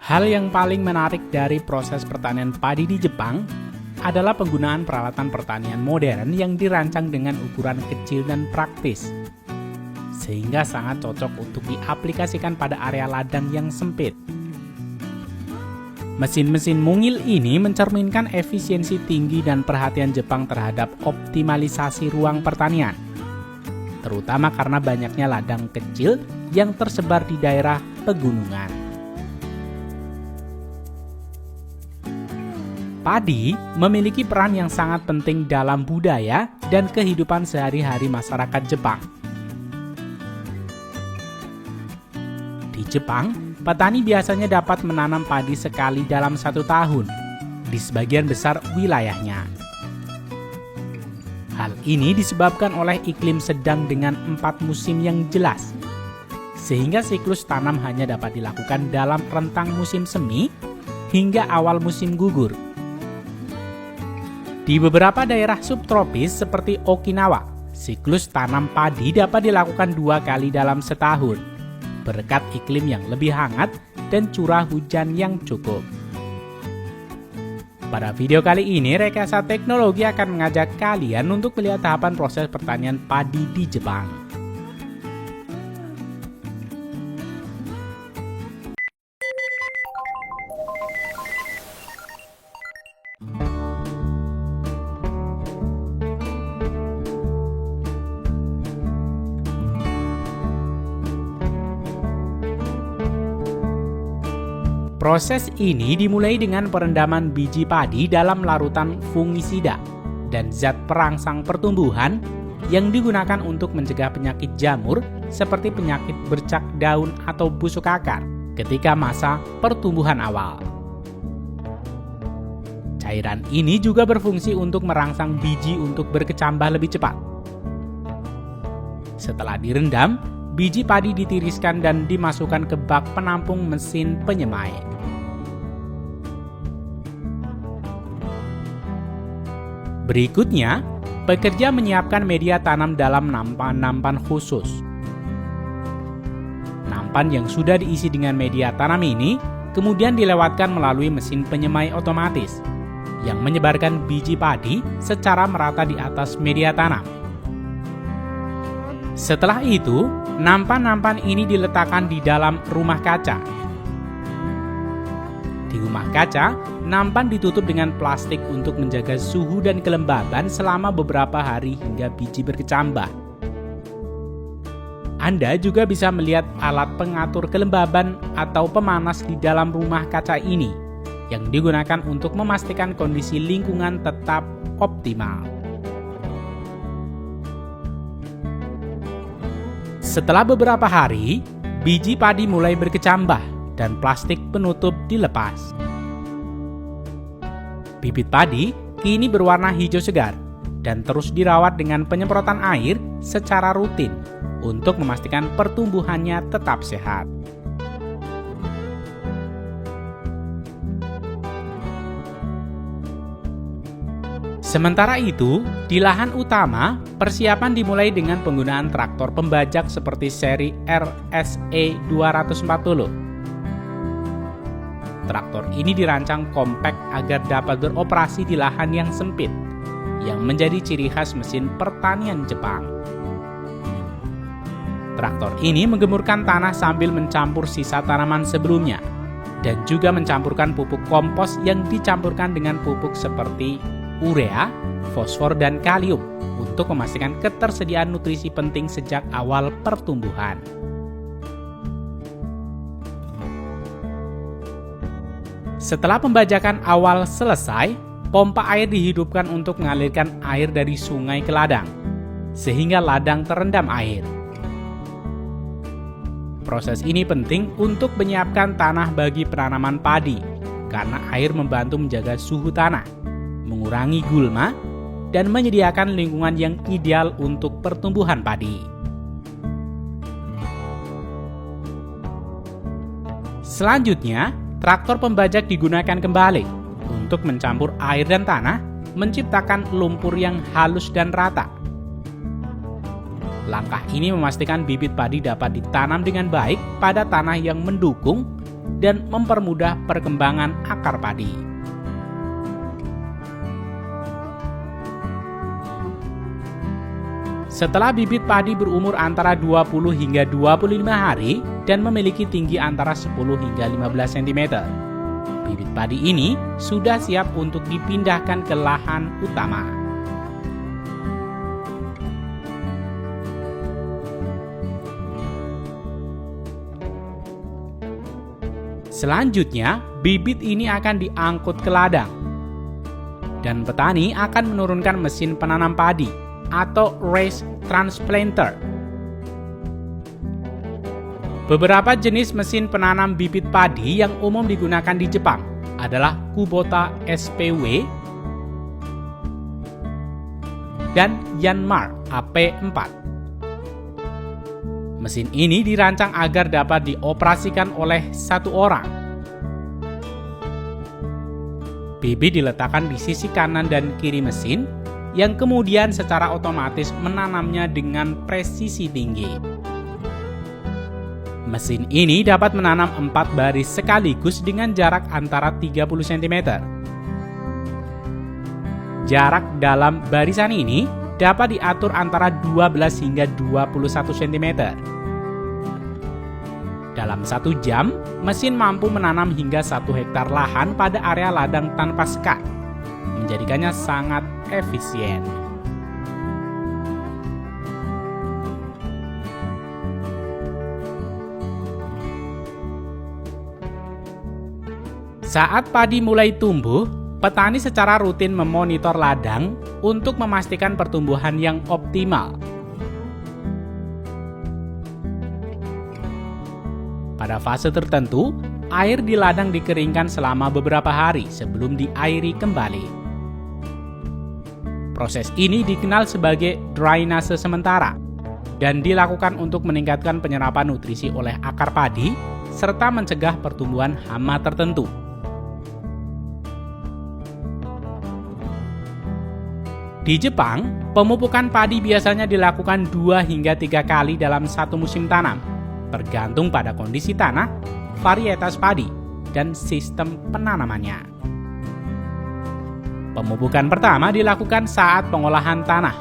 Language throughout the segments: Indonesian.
Hal yang paling menarik dari proses pertanian padi di Jepang adalah penggunaan peralatan pertanian modern yang dirancang dengan ukuran kecil dan praktis, sehingga sangat cocok untuk diaplikasikan pada area ladang yang sempit. Mesin-mesin mungil ini mencerminkan efisiensi tinggi dan perhatian Jepang terhadap optimalisasi ruang pertanian, terutama karena banyaknya ladang kecil yang tersebar di daerah pegunungan. Padi memiliki peran yang sangat penting dalam budaya dan kehidupan sehari-hari masyarakat Jepang. Di Jepang, petani biasanya dapat menanam padi sekali dalam 1 tahun di sebagian besar wilayahnya. Hal ini disebabkan oleh iklim sedang dengan 4 musim yang jelas, sehingga siklus tanam hanya dapat dilakukan dalam rentang musim semi hingga awal musim gugur. Di beberapa daerah subtropis seperti Okinawa, siklus tanam padi dapat dilakukan 2 kali dalam setahun, berkat iklim yang lebih hangat dan curah hujan yang cukup. Pada video kali ini, Rekayasa Teknologi akan mengajak kalian untuk melihat tahapan proses pertanian padi di Jepang. Proses ini dimulai dengan perendaman biji padi dalam larutan fungisida dan zat perangsang pertumbuhan yang digunakan untuk mencegah penyakit jamur seperti penyakit bercak daun atau busuk akar ketika masa pertumbuhan awal. Cairan ini juga berfungsi untuk merangsang biji untuk berkecambah lebih cepat. Setelah direndam, biji padi ditiriskan dan dimasukkan ke bak penampung mesin penyemai. Berikutnya, pekerja menyiapkan media tanam dalam nampan-nampan khusus. Nampan yang sudah diisi dengan media tanam ini kemudian dilewatkan melalui mesin penyemai otomatis yang menyebarkan biji padi secara merata di atas media tanam. Setelah itu, nampan-nampan ini diletakkan di dalam rumah kaca. Di rumah kaca, nampan ditutup dengan plastik untuk menjaga suhu dan kelembaban selama beberapa hari hingga biji berkecambah. Anda juga bisa melihat alat pengatur kelembaban atau pemanas di dalam rumah kaca ini, yang digunakan untuk memastikan kondisi lingkungan tetap optimal. Setelah beberapa hari, biji padi mulai berkecambah dan plastik penutup dilepas. Bibit padi kini berwarna hijau segar dan terus dirawat dengan penyemprotan air secara rutin untuk memastikan pertumbuhannya tetap sehat. Sementara itu, di lahan utama, persiapan dimulai dengan penggunaan traktor pembajak seperti seri RSE 240. Traktor ini dirancang kompak agar dapat beroperasi di lahan yang sempit, yang menjadi ciri khas mesin pertanian Jepang. Traktor ini menggemurkan tanah sambil mencampur sisa tanaman sebelumnya, dan juga mencampurkan pupuk kompos yang dicampurkan dengan pupuk seperti urea, fosfor, dan kalium untuk memastikan ketersediaan nutrisi penting sejak awal pertumbuhan. Setelah pembajakan awal selesai, pompa air dihidupkan untuk mengalirkan air dari sungai ke ladang, sehingga ladang terendam air. Proses ini penting untuk menyiapkan tanah bagi penanaman padi, karena air membantu menjaga suhu tanah, mengurangi gulma, dan menyediakan lingkungan yang ideal untuk pertumbuhan padi. Selanjutnya, traktor pembajak digunakan kembali untuk mencampur air dan tanah, menciptakan lumpur yang halus dan rata. Langkah ini memastikan bibit padi dapat ditanam dengan baik pada tanah yang mendukung dan mempermudah perkembangan akar padi. Setelah bibit padi berumur antara 20 hingga 25 hari dan memiliki tinggi antara 10 hingga 15 cm, bibit padi ini sudah siap untuk dipindahkan ke lahan utama. Selanjutnya, bibit ini akan diangkut ke ladang, dan petani akan menurunkan mesin penanam padi atau raised transplanter. Beberapa jenis mesin penanam bibit padi yang umum digunakan di Jepang adalah Kubota SPW dan Yanmar AP4. Mesin ini dirancang agar dapat dioperasikan oleh satu orang. Bibit diletakkan di sisi kanan dan kiri mesin, yang kemudian secara otomatis menanamnya dengan presisi tinggi. Mesin ini dapat menanam 4 baris sekaligus dengan jarak antara 30 cm. Jarak dalam barisan ini dapat diatur antara 12 hingga 21 cm. Dalam 1 jam, mesin mampu menanam hingga 1 hektar lahan pada area ladang tanpa sekat, menjadikannya sangat efisien. Saat padi mulai tumbuh, petani secara rutin memonitor ladang untuk memastikan pertumbuhan yang optimal. Pada fase tertentu, air di ladang dikeringkan selama beberapa hari sebelum diairi kembali. Proses ini dikenal sebagai drainase sementara dan dilakukan untuk meningkatkan penyerapan nutrisi oleh akar padi serta mencegah pertumbuhan hama tertentu. Di Jepang, pemupukan padi biasanya dilakukan 2 hingga 3 kali dalam satu musim tanam, tergantung pada kondisi tanah, varietas padi, dan sistem penanamannya. Pemupukan pertama dilakukan saat pengolahan tanah.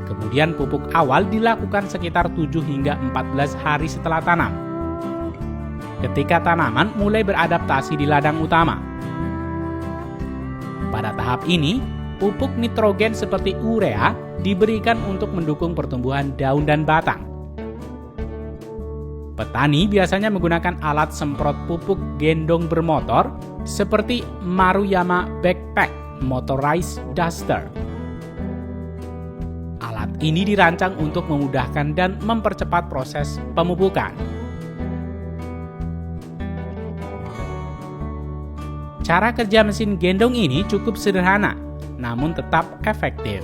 Kemudian pupuk awal dilakukan sekitar 7 hingga 14 hari setelah tanam, ketika tanaman mulai beradaptasi di ladang utama. Pada tahap ini, pupuk nitrogen seperti urea diberikan untuk mendukung pertumbuhan daun dan batang. Petani biasanya menggunakan alat semprot pupuk gendong bermotor seperti Maruyama Backpack Motorized Duster. Alat ini dirancang untuk memudahkan dan mempercepat proses pemupukan. Cara kerja mesin gendong ini cukup sederhana, namun tetap efektif.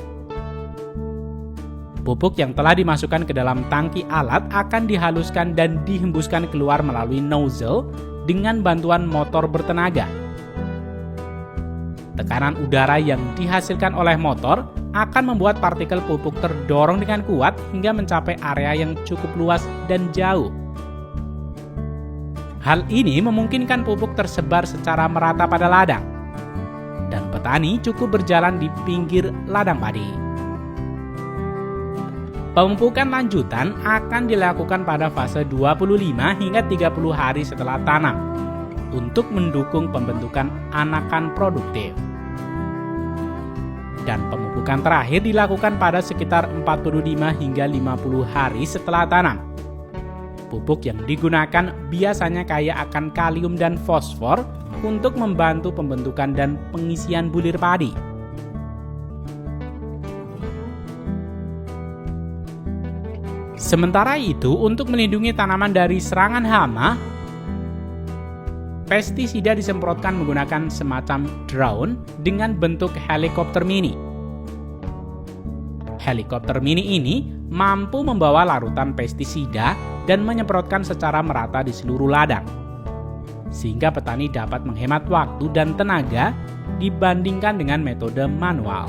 Pupuk yang telah dimasukkan ke dalam tangki alat akan dihaluskan dan dihembuskan keluar melalui nozzle dengan bantuan motor bertenaga. Tekanan udara yang dihasilkan oleh motor akan membuat partikel pupuk terdorong dengan kuat hingga mencapai area yang cukup luas dan jauh. Hal ini memungkinkan pupuk tersebar secara merata pada ladang, dan petani cukup berjalan di pinggir ladang padi. Pemupukan lanjutan akan dilakukan pada fase 25 hingga 30 hari setelah tanam untuk mendukung pembentukan anakan produktif. Dan pemupukan terakhir dilakukan pada sekitar 45 hingga 50 hari setelah tanam. Pupuk yang digunakan biasanya kaya akan kalium dan fosfor untuk membantu pembentukan dan pengisian bulir padi. Sementara itu, untuk melindungi tanaman dari serangan hama, pestisida disemprotkan menggunakan semacam drone dengan bentuk helikopter mini. Helikopter mini ini mampu membawa larutan pestisida dan menyemprotkan secara merata di seluruh ladang, sehingga petani dapat menghemat waktu dan tenaga dibandingkan dengan metode manual.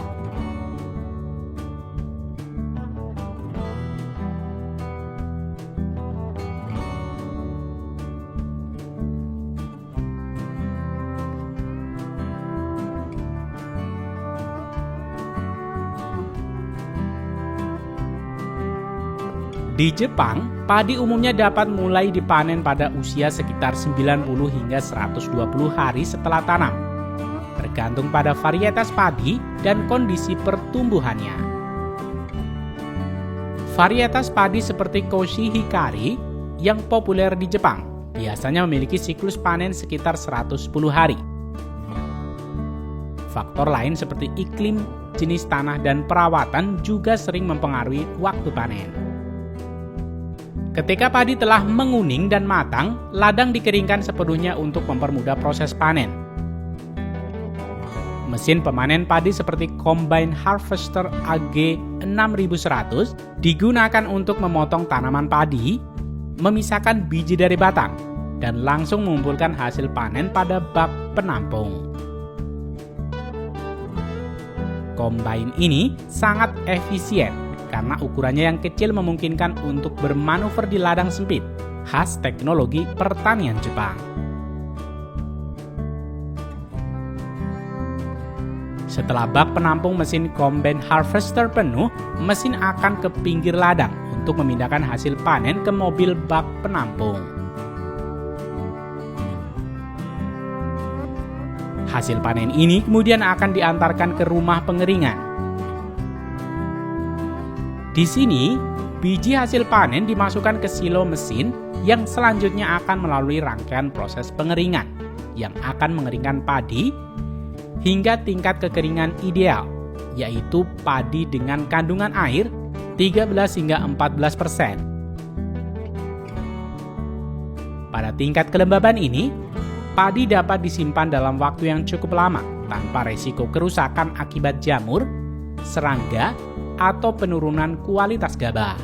Di Jepang, padi umumnya dapat mulai dipanen pada usia sekitar 90 hingga 120 hari setelah tanam, tergantung pada varietas padi dan kondisi pertumbuhannya. Varietas padi seperti Koshi Hikari yang populer di Jepang biasanya memiliki siklus panen sekitar 110 hari. Faktor lain seperti iklim, jenis tanah, dan perawatan juga sering mempengaruhi waktu panen. Ketika padi telah menguning dan matang, ladang dikeringkan sepenuhnya untuk mempermudah proses panen. Mesin pemanen padi seperti Combine Harvester AG 6100 digunakan untuk memotong tanaman padi, memisahkan biji dari batang, dan langsung mengumpulkan hasil panen pada bak penampung. Combine ini sangat efisien karena ukurannya yang kecil memungkinkan untuk bermanuver di ladang sempit, khas teknologi pertanian Jepang. Setelah bak penampung mesin Combine Harvester penuh, mesin akan ke pinggir ladang untuk memindahkan hasil panen ke mobil bak penampung. Hasil panen ini kemudian akan diantarkan ke rumah pengeringan. Di sini, biji hasil panen dimasukkan ke silo mesin yang selanjutnya akan melalui rangkaian proses pengeringan yang akan mengeringkan padi hingga tingkat kekeringan ideal, yaitu padi dengan kandungan air 13 hingga 14%. Pada tingkat kelembaban ini, padi dapat disimpan dalam waktu yang cukup lama tanpa resiko kerusakan akibat jamur, serangga, atau penurunan kualitas gabah.